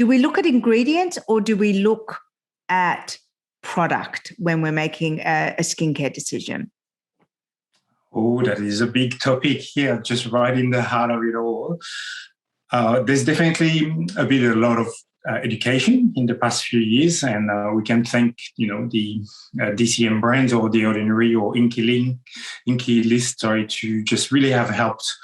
Do we look at ingredients or do we look at product when we're making a skincare decision? Oh, that is a big topic here, just right in the heart of it all. There's definitely a lot of education in the past few years, and we can thank the DCM brands or The Ordinary or Inky List, to just really have helped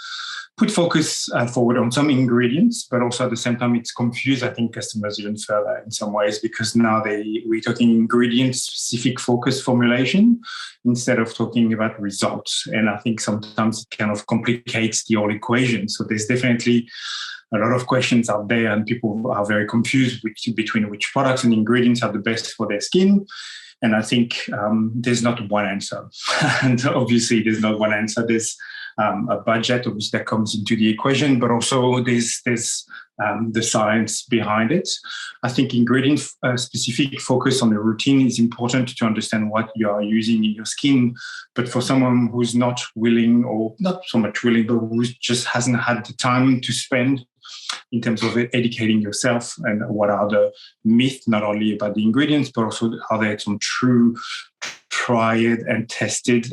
put focus forward on some ingredients, but also at the same time it's confused, I think, customers even further in some ways, because now we're talking ingredient-specific focus formulation instead of talking about results. And I think sometimes it kind of complicates the whole equation. So there's definitely a lot of questions out there, and people are very confused between which products and ingredients are the best for their skin. And I think there's not one answer. And obviously there's not one answer. There's a budget, obviously, that comes into the equation, but also there's the science behind it. I think ingredient-specific focus on the routine is important to understand what you are using in your skin. But for someone who's not willing, or not so much willing, but who just hasn't had the time to spend in terms of educating yourself and what are the myths, not only about the ingredients, but also are there some true tried and tested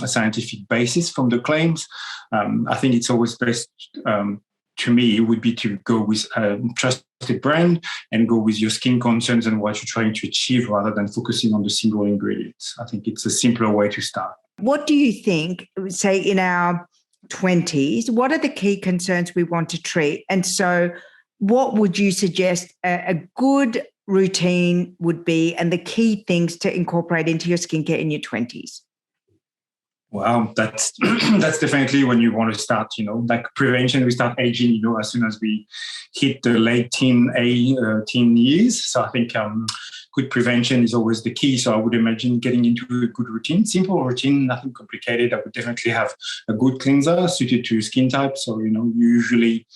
scientific basis from the claims. I think it's always best, to me, it would be to go with a trusted brand and go with your skin concerns and what you're trying to achieve rather than focusing on the single ingredients. I think it's a simpler way to start. What do you think, say in our 20s, what are the key concerns we want to treat? And so what would you suggest a good routine would be, and the key things to incorporate into your skincare in your 20s? Wow, that's definitely when you want to start, like prevention, we start aging, as soon as we hit the late teen years. So I think good prevention is always the key. So I would imagine getting into a good routine, simple routine, nothing complicated. I would definitely have a good cleanser suited to skin type. So, usually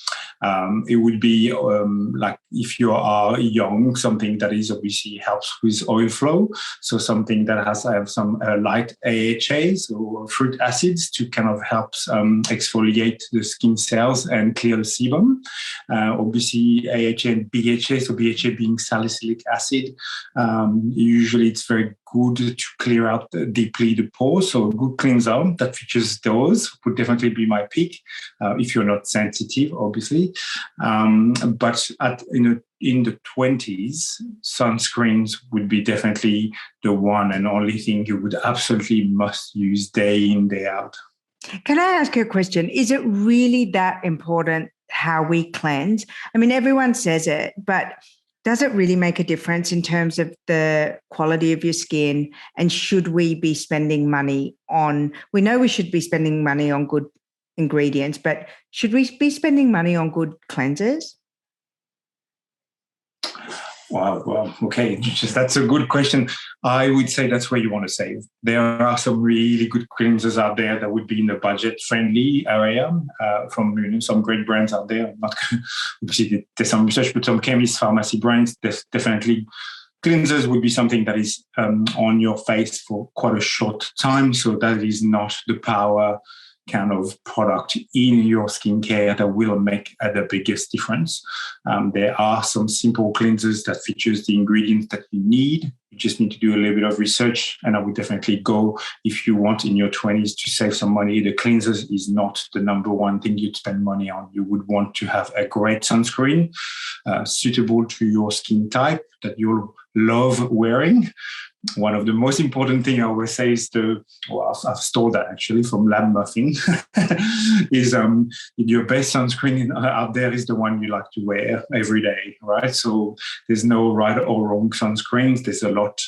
it would be like if you are young, something that is obviously helps with oil flow. So something that has some light AHAs or fruit acids to kind of help exfoliate the skin cells and clear the sebum. Obviously AHA and BHA, so BHA being salicylic acid. Usually it's very good to clear out deeply the pores. So a good cleanser that features those would definitely be my pick if you're not sensitive, obviously. But in the 20s, sunscreens would be definitely the one and only thing you would absolutely must use day in, day out. Can I ask you a question? Is it really that important how we cleanse? I mean, everyone says it, but does it really make a difference in terms of the quality of your skin? And should we be spending money on, we know we should be spending money on good ingredients, but should we be spending money on good cleansers? Wow. Okay. That's a good question. I would say that's where you want to save. There are some really good cleansers out there that would be in the budget-friendly area from some great brands out there. Obviously, there's some research, but some chemist, pharmacy brands, there's definitely cleansers would be something that is on your face for quite a short time. So that is not the power kind of product in your skincare that will make the biggest difference. There are some simple cleansers that features the ingredients that you need. You just need to do a little bit of research, and I would definitely go, if you want in your 20s to save some money, the cleansers is not the number one thing you'd spend money on. You would want to have a great sunscreen suitable to your skin type that you'll love wearing. One of the most important things I always say is I've stole that actually from Lab Muffin, is your best sunscreen out there is the one you like to wear every day, right? So there's no right or wrong sunscreens. There's a lot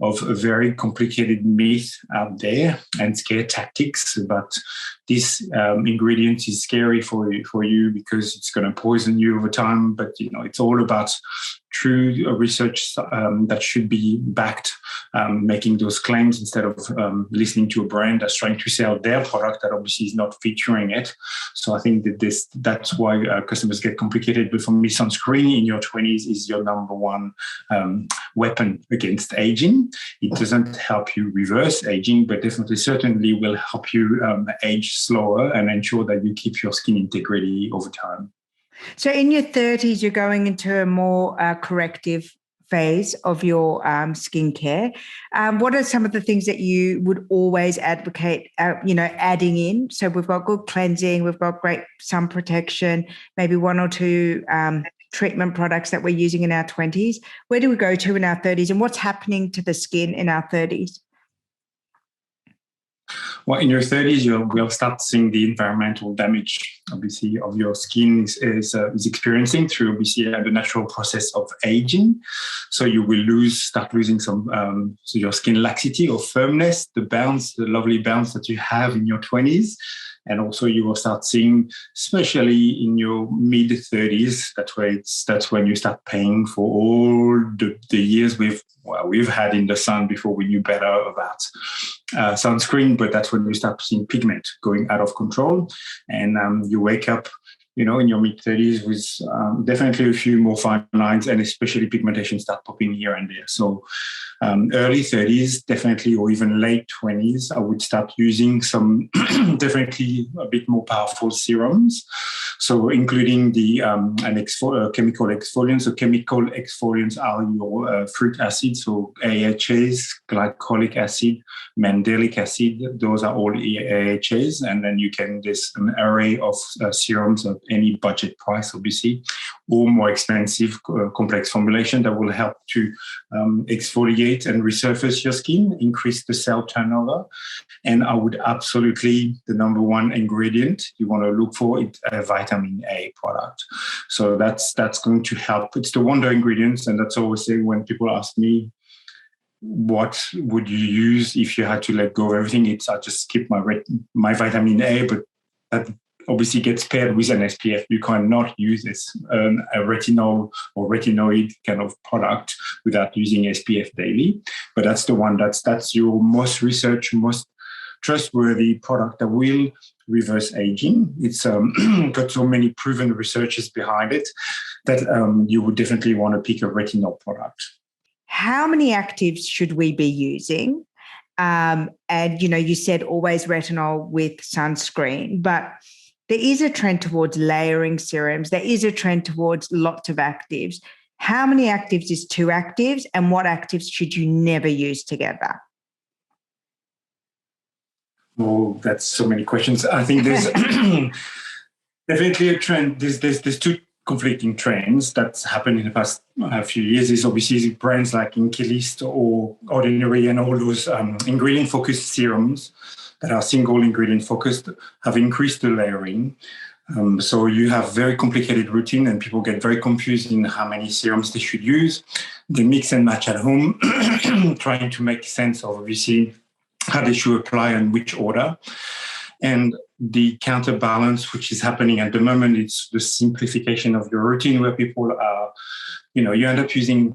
of very complicated myth out there and scare tactics, but this ingredient is scary for you because it's going to poison you over time. But it's all about true research that should be backed, making those claims instead of listening to a brand that's trying to sell their product that obviously is not featuring it. So I think that's why customers get complicated. But for me, sunscreen in your 20s is your number one weapon against aging. It doesn't help you reverse aging, but certainly will help you age slower and ensure that you keep your skin integrity over time. So in your 30s, you're going into a more corrective phase of your skincare. What are some of the things that you would always advocate, adding in? So we've got good cleansing, we've got great sun protection, maybe one or two treatment products that we're using in our 20s. Where do we go to in our 30s, and what's happening to the skin in our 30s? Well, in your 30s, you will start seeing the environmental damage, obviously, of your skin is experiencing through, obviously, the natural process of aging. So you will start losing some your skin laxity or firmness, the lovely bounce that you have in your 20s. And also you will start seeing, especially in your mid-30s, that's when you start paying for all the years we've had in the sun before we knew better about sunscreen. But that's when you start seeing pigment going out of control. And you wake up, in your mid-30s with definitely a few more fine lines, and especially pigmentation start popping here and there. So early 30s, definitely, or even late 20s, I would start using some definitely a bit more powerful serums. So including the chemical exfoliants. So chemical exfoliants are your fruit acid, so AHAs, glycolic acid, mandelic acid. Those are all AHAs. And then there's an array of serums of any budget price, obviously, or more expensive complex formulation that will help to exfoliate and resurface your skin, increase the cell turnover. And I would absolutely, the number one ingredient you want to look for is a vitamin A product. So that's going to help. It's the wonder ingredients, and that's always say when people ask me, what would you use if you had to let go of everything? I just skip my vitamin A, but that obviously gets paired with an SPF. You cannot use a retinol or retinoid kind of product without using SPF daily. But that's the one that's your most research, most trustworthy product that will reverse aging. It's got so many proven researches behind it that you would definitely want to pick a retinol product. How many actives should we be using? And, you said always retinol with sunscreen, but there is a trend towards layering serums. There is a trend towards lots of actives. How many actives is two actives, and what actives should you never use together? Oh, that's so many questions. I think there's definitely a trend. There's two conflicting trends that's happened in the past few years. Is obviously brands like Inkilist or Ordinary and all those ingredient-focused serums that are single ingredient focused have increased the layering. So you have very complicated routine, and people get very confused in how many serums they should use. They mix and match at home, trying to make sense of obviously how they should apply and which order. And the counterbalance, which is happening at the moment, it's the simplification of your routine, where people are, you end up using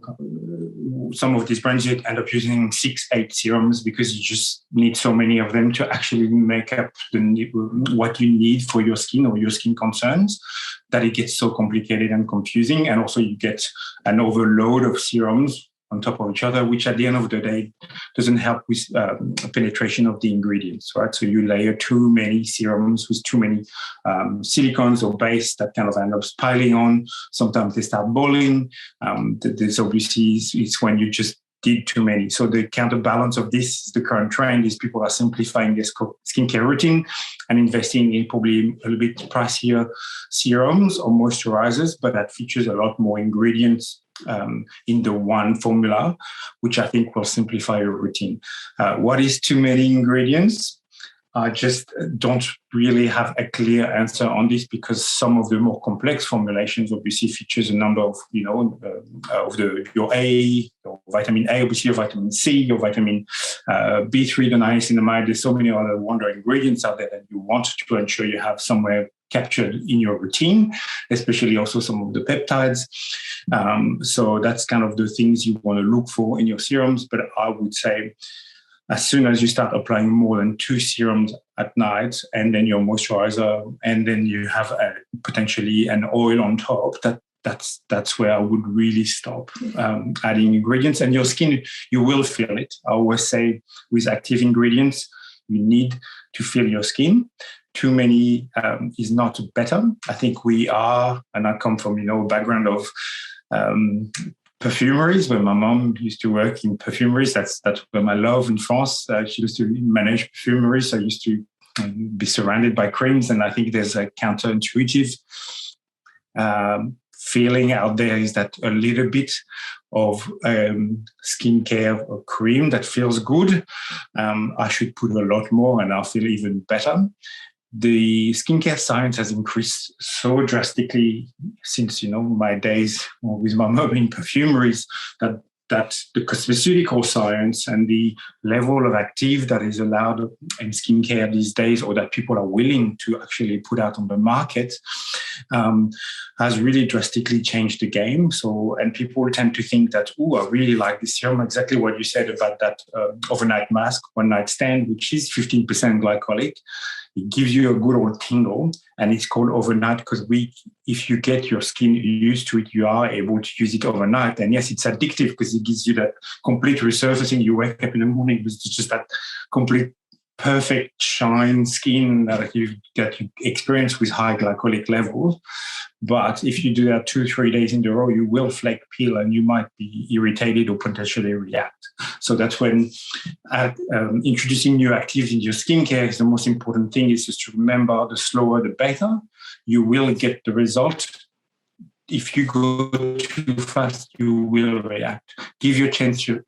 some of these brands, you end up using 6-8 serums because you just need so many of them to actually make up what you need for your skin or your skin concerns, that it gets so complicated and confusing. And also you get an overload of serums on top of each other, which at the end of the day doesn't help with penetration of the ingredients, right? So you layer too many serums with too many silicones or base that kind of end up piling on. Sometimes they start boiling. This obviously is when you just did too many. So the counterbalance of this, the current trend, is people are simplifying their skincare routine and investing in probably a little bit pricier serums or moisturizers, but that features a lot more ingredients in the one formula, which I think will simplify your routine. What is too many ingredients? I just don't really have a clear answer on this, because some of the more complex formulations obviously features a number of, your A, your vitamin A, obviously your vitamin C, your vitamin B3, the niacinamide. There's so many other wonder ingredients out there that you want to ensure you have somewhere captured in your routine, especially also some of the peptides. So that's kind of the things you want to look for in your serums. But I would say, as soon as you start applying more than 2 serums at night, and then your moisturizer, and then you have potentially an oil on top, that's where I would really stop adding ingredients. And your skin, you will feel it. I always say with active ingredients, you need to feel your skin too many is not better. I think we are, and I come from, a background of perfumeries, where my mom used to work in perfumeries. That's where my love in France. She used to manage perfumeries. So I used to be surrounded by creams, and I think there's a counterintuitive feeling out there is that a little bit of skincare or cream that feels good, I should put a lot more and I'll feel even better. The skincare science has increased so drastically since, my days with my mom in perfumeries, that the cosmeceutical science and the level of active that is allowed in skincare these days, or that people are willing to actually put out on the market, has really drastically changed the game. So, and people tend to think that, I really like this serum, exactly what you said about that overnight mask, one night stand, which is 15% glycolic. It gives you a good old tingle, and it's called overnight because if you get your skin used to it, you are able to use it overnight. And yes, it's addictive because it gives you that complete resurfacing. You wake up in the morning with just that complete perfect shine skin that you experience with high glycolic levels. But if you do that 2-3 days in a row, you will flake peel and you might be irritated or potentially react. So that's when introducing new actives in your skincare is the most important thing, is just to remember the slower the better. You will get the result. If you go too fast, you will react. Give your chance to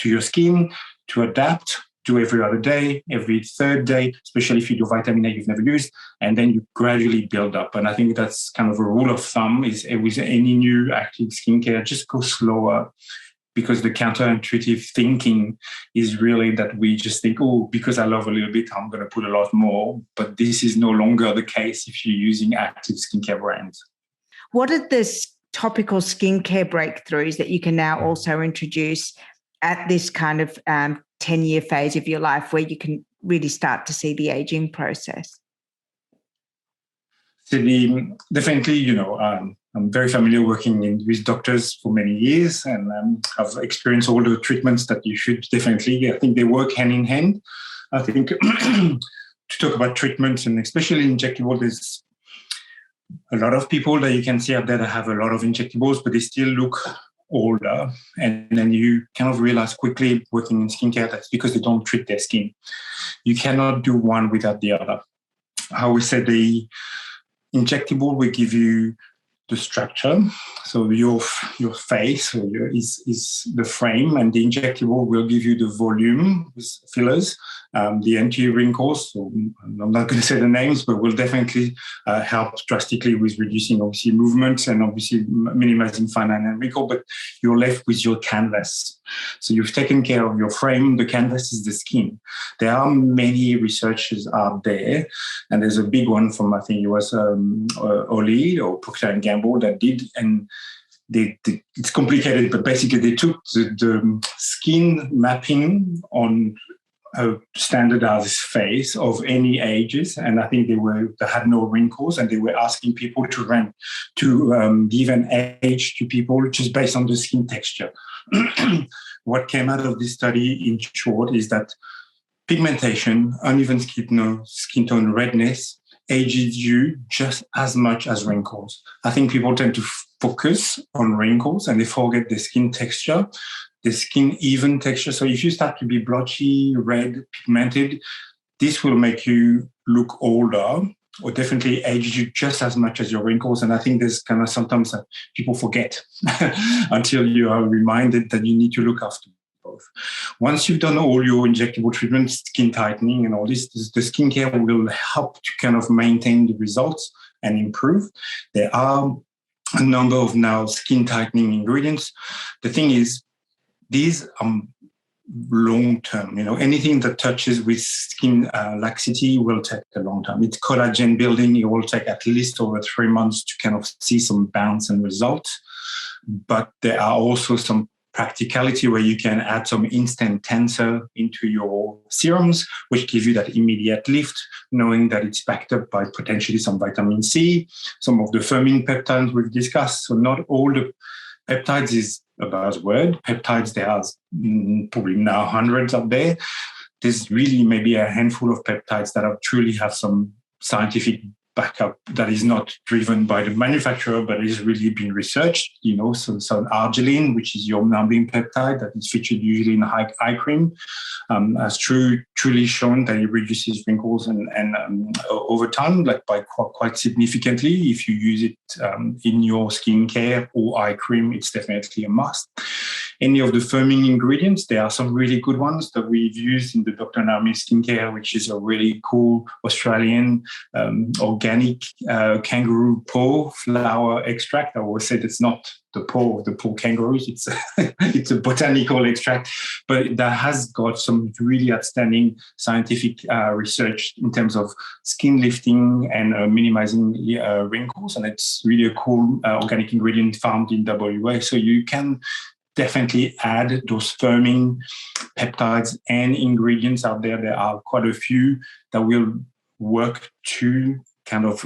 your skin to adapt. Do every other day, every third day, especially if you do vitamin A you've never used, and then you gradually build up. And I think that's kind of a rule of thumb, is with any new active skincare, just go slower, because the counterintuitive thinking is really that we just think, because I love a little bit, I'm going to put a lot more. But this is no longer the case if you're using active skincare brands. What are the topical skincare breakthroughs that you can now also introduce at this kind of 10-year phase of your life where you can really start to see the aging process? So definitely, I'm very familiar working with doctors for many years, and I've experienced all the treatments that you should definitely. I think they work hand in hand. I think to talk about treatments, and especially injectable, there's a lot of people that you can see out there that have a lot of injectables, but they still look older, and then you kind of realize quickly working in skincare that's because they don't treat their skin. You cannot do one without the other. How we said, the injectable will give you the structure, so your face is the frame, and the injectable will give you the volume with fillers, the anti-wrinkles. So I'm not going to say the names, but will definitely help drastically with reducing obviously movements and obviously minimizing fine line and wrinkle. But you're left with your canvas. So you've taken care of your frame. The canvas is the skin. There are many researchers out there, and there's a big one from, I think it was Oli or Procter & Gamble that did, and it's complicated, but basically they took the skin mapping on a standardized face of any ages, and I think they had no wrinkles, and they were asking people to give an age to people just based on the skin texture. What came out of this study, in short, is that pigmentation, uneven skin tone, redness ages you just as much as wrinkles. I think people tend to focus on wrinkles and they forget the skin texture, the skin even texture. So if you start to be blotchy, red, pigmented, this will make you look older, or definitely age you just as much as your wrinkles. And I think there's kind of sometimes that people forget until you are reminded that you need to look after both. Once you've done all your injectable treatments, skin tightening and all this, the skincare will help to kind of maintain the results and improve. There are a number of now skin tightening ingredients. The thing is, these long term, anything that touches with skin laxity will take a long time. It's collagen building. It will take at least over 3 months to kind of see some bounce and results. But there are also some practicality where you can add some instant tensor into your serums, which give you that immediate lift, knowing that it's backed up by potentially some vitamin C, some of the firming peptides we've discussed. So not all the peptides is a buzzword. Peptides, there are probably now hundreds out there. There's really maybe a handful of peptides that truly have some scientific backup that is not driven by the manufacturer, but is really been researched. So Arden, which is your numbing peptide that is featured usually in eye cream, has truly shown that it reduces wrinkles and over time, like by quite significantly. If you use it in your skincare or eye cream, it's definitely a must. Any of the firming ingredients, there are some really good ones that we've used in the Dr. Naomi skincare, which is a really cool Australian organic kangaroo paw flower extract. I always say it's not the paw of the paw kangaroos. It's a botanical extract, but that has got some really outstanding scientific research in terms of skin lifting and minimizing wrinkles. And it's really a cool organic ingredient found in WA. So you can definitely add those firming peptides and ingredients out there. There are quite a few that will work to kind of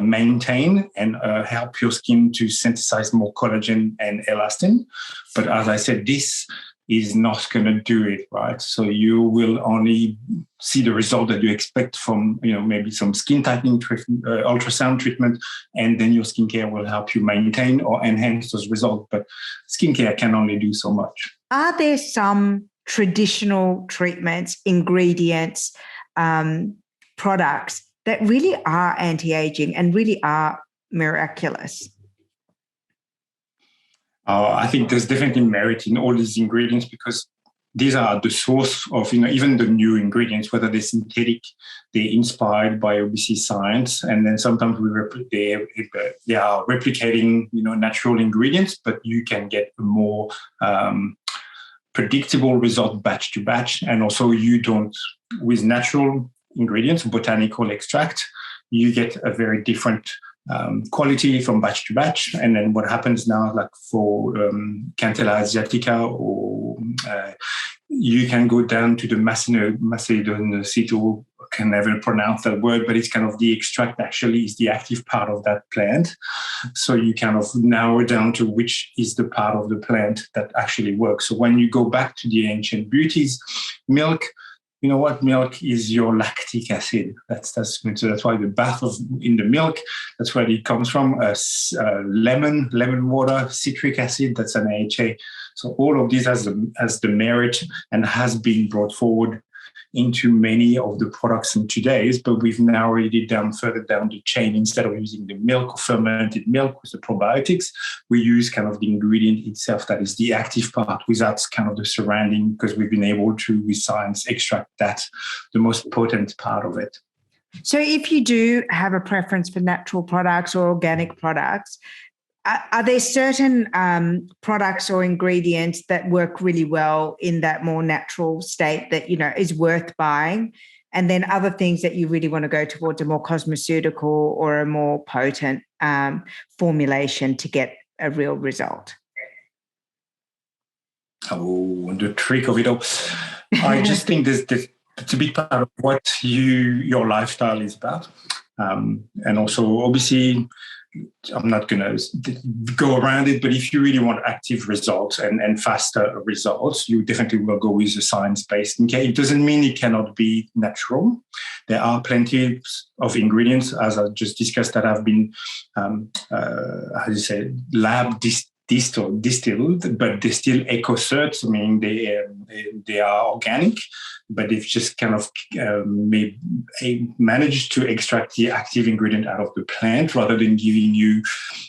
maintain and help your skin to synthesize more collagen and elastin. But as I said, this is not going to do it, right? So you will only see the result that you expect from, maybe some skin tightening ultrasound treatment, and then your skincare will help you maintain or enhance those results. But skincare can only do so much. Are there some traditional treatments, ingredients, products that really are anti-aging and really are miraculous? I think there's definitely merit in all these ingredients, because these are the source of, even the new ingredients, whether they're synthetic, they're inspired by obviously science. And then sometimes they are replicating, natural ingredients, but you can get a more predictable result batch to batch. And also with natural ingredients, botanical extract, you get a very different quality from batch to batch. And then what happens now, like for Candela asiatica, or you can go down to the Macedonocito, I can never pronounce that word, but it's kind of the extract actually is the active part of that plant. So you kind of narrow down to which is the part of the plant that actually works. So when you go back to the ancient beauties, milk, you know what? Milk is your lactic acid. That's why the bath in the milk, that's where it comes from. Lemon water, citric acid, that's an AHA. So all of this has the merit and has been brought forward into many of the products in today's, but we've narrowed it down further down the chain. Instead of using the milk or fermented milk with the probiotics, we use kind of the ingredient itself that is the active part without kind of the surrounding, because we've been able to, with science, extract that, the most potent part of it. So if you do have a preference for natural products or organic products, are there certain products or ingredients that work really well in that more natural state that, is worth buying? And then other things that you really want to go towards a more cosmeceutical or a more potent formulation to get a real result? Oh, the trick of it all. I just think it's a big part of what your lifestyle is about. And also, obviously, I'm not going to go around it, but if you really want active results and faster results, you definitely will go with a science-based. Okay, it doesn't mean it cannot be natural. There are plenty of ingredients, as I just discussed, that have been, lab distilled, but they're still eco-certs. I mean, they are organic, but they've just kind of managed to extract the active ingredient out of the plant rather than giving you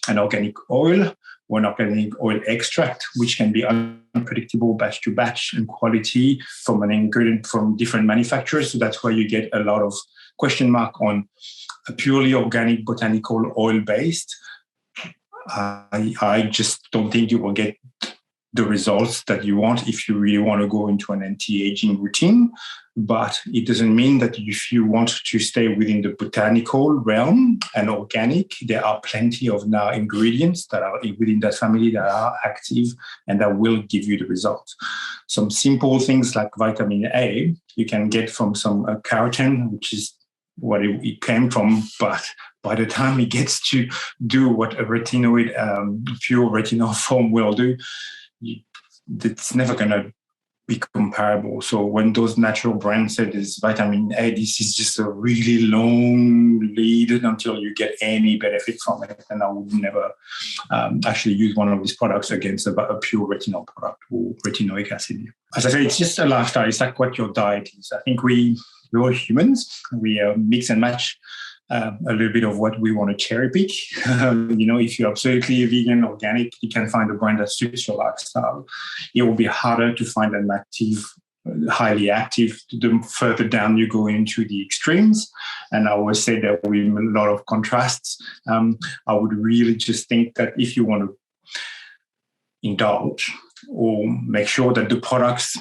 an organic oil or an organic oil extract, which can be unpredictable batch to batch and quality from an ingredient from different manufacturers. So that's why you get a lot of question mark on a purely organic botanical oil-based. I just don't think you will get the results that you want if you really want to go into an anti-aging routine. But it doesn't mean that if you want to stay within the botanical realm and organic, there are plenty of now ingredients that are within that family that are active and that will give you the results. Some simple things like vitamin A, you can get from some keratin, which is what it came from, but by the time it gets to do what a retinoid, pure retinol form will do, it's never going to be comparable. So when those natural brands say this vitamin A, this is just a really long lead until you get any benefit from it. And I would never actually use one of these products against a pure retinol product or retinoic acid. As I say, it's just a lifestyle. It's like what your diet is. I think we're all humans. We mix and match a little bit of what we want to cherry pick. If you're absolutely vegan, organic, you can find a brand that suits your lifestyle. It will be harder to find an active, highly active. The further down you go into the extremes, and I always say that with a lot of contrasts, I would really just think that if you want to indulge or make sure that the products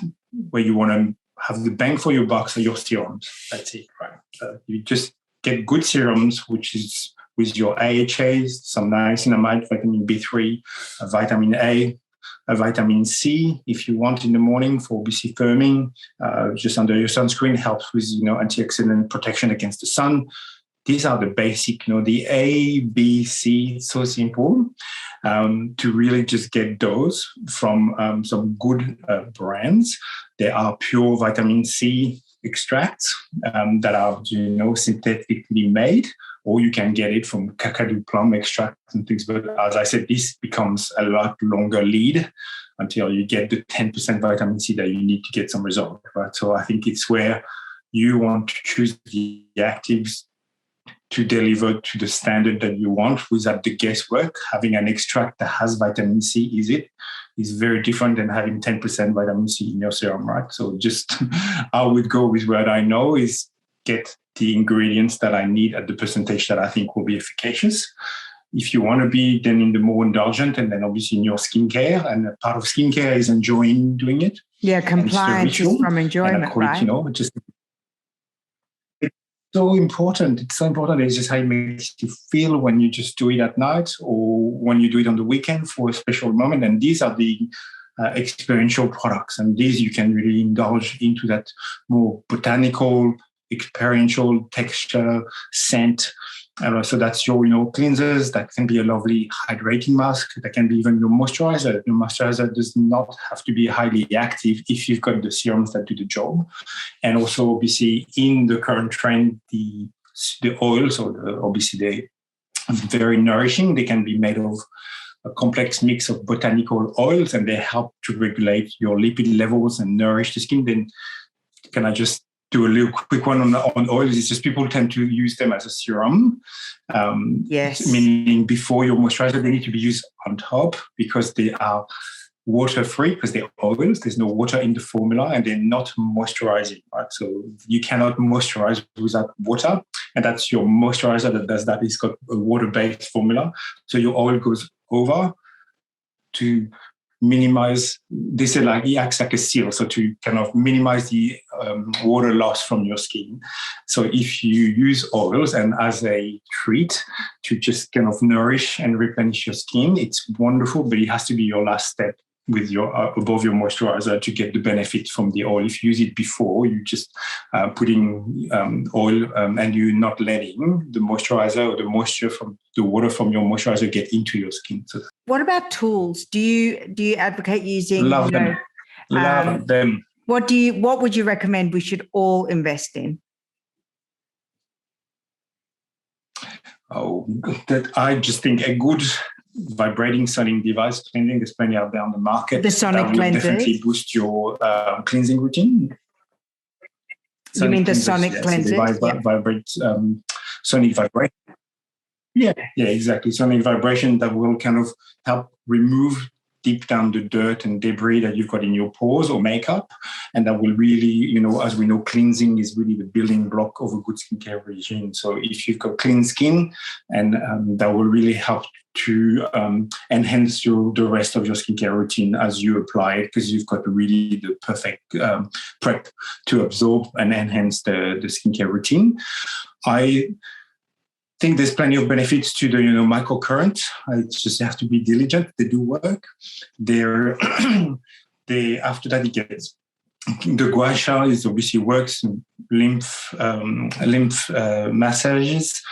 where you want to have the bang for your bucks are your serums. That's it, right? You just get good serums, which is with your AHAs, some niacinamide, vitamin B3, a vitamin A, a vitamin C, if you want in the morning for obviously firming, just under your sunscreen, helps with, antioxidant protection against the sun. These are the basic, the A, B, C, so simple, to really just get those from some good brands. There are pure vitamin C extracts that are, synthetically made, or you can get it from kakadu plum extract and things. But as I said, this becomes a lot longer lead until you get the 10% vitamin C that you need to get some result, right? So I think it's where you want to choose the actives to deliver to the standard that you want without the guesswork. Having an extract that has vitamin C is very different than having 10% vitamin C in your serum, right? So just I would go with what I know is get the ingredients that I need at the percentage that I think will be efficacious. If you want to be then in the more indulgent, and then obviously in your skincare, and a part of skincare is enjoying doing it. Yeah, compliance is from enjoyment, right? So important. It's so important. It's just how it makes you feel when you just do it at night or when you do it on the weekend for a special moment. And these are the experiential products. And these you can really indulge into that more botanical, experiential texture, scent. So that's your, cleansers. That can be a lovely hydrating mask. That can be even your moisturizer. Your moisturizer does not have to be highly active if you've got the serums that do the job. And also, obviously, in the current trend, the oils, obviously, they're very nourishing. They can be made of a complex mix of botanical oils, and they help to regulate your lipid levels and nourish the skin. Then, can I just do a little quick one on oils? It's just people tend to use them as a serum. Yes. Meaning before your moisturizer, they need to be used on top because they are water-free, because they're oils. There's no water in the formula, and they're not moisturizing, right? So you cannot moisturize without water, and that's your moisturizer that does that. It's got a water-based formula. So your oil goes over to minimize, they say it acts like a seal, so to kind of minimize the water loss from your skin. So if you use oils and as a treat to just kind of nourish and replenish your skin, it's wonderful, but it has to be your last step with your above your moisturizer to get the benefit from the oil. If you use it before, you just putting oil and you're not letting the moisturizer or the moisture from the water from your moisturizer get into your skin. So, what about tools? Do you advocate using? Love them. Love them. What would you recommend we should all invest in? Oh, that I just think a good vibrating sonic device cleansing. There's plenty out there on the market. The sonic cleanser definitely boost your cleansing routine. You mean the sonic cleanser? Vibrate sonic vibration. Yeah, exactly. Sonic vibration that will kind of help remove deep down the dirt and debris that you've got in your pores or makeup. And that will really, as we know, cleansing is really the building block of a good skincare regime. So if you've got clean skin, and that will really help to enhance the rest of your skincare routine as you apply it, because you've got really the perfect prep to absorb and enhance the skincare routine. I think there's plenty of benefits to the microcurrent. I just have to be diligent. They do work. After that, it gets the gua sha is obviously works, lymph massages.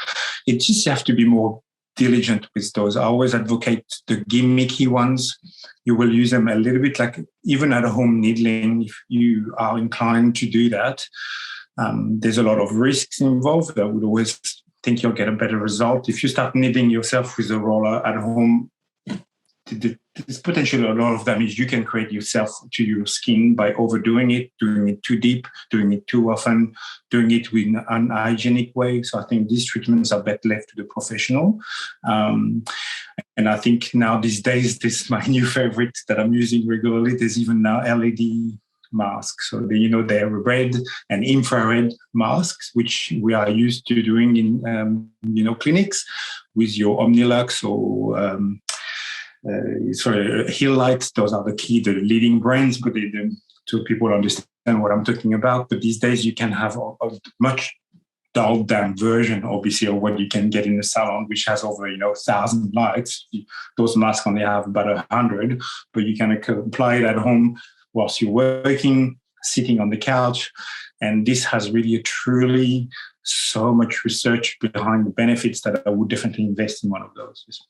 It just have to be more diligent with those. I always advocate the gimmicky ones. You will use them a little bit like even at home needling if you are inclined to do that. There's a lot of risks involved. I would always think you'll get a better result. If you start needling yourself with a roller at home, there's potentially a lot of damage you can create yourself to your skin by overdoing it, doing it too deep, doing it too often, doing it in an unhygienic way. So I think these treatments are better left to the professional. And I think now these days, this is my new favorite that I'm using regularly. There's even now LED masks. So they're red and infrared masks, which we are used to doing in clinics with your Omnilux or Heel Lights. Those are the leading brands, but so people understand what I'm talking about. But these days you can have a much dulled down version, obviously, of what you can get in the salon, which has over 1,000 lights. Those masks only have about 100, but you can apply it at home whilst you're working, sitting on the couch. And this has really truly so much research behind the benefits that I would definitely invest in one of those.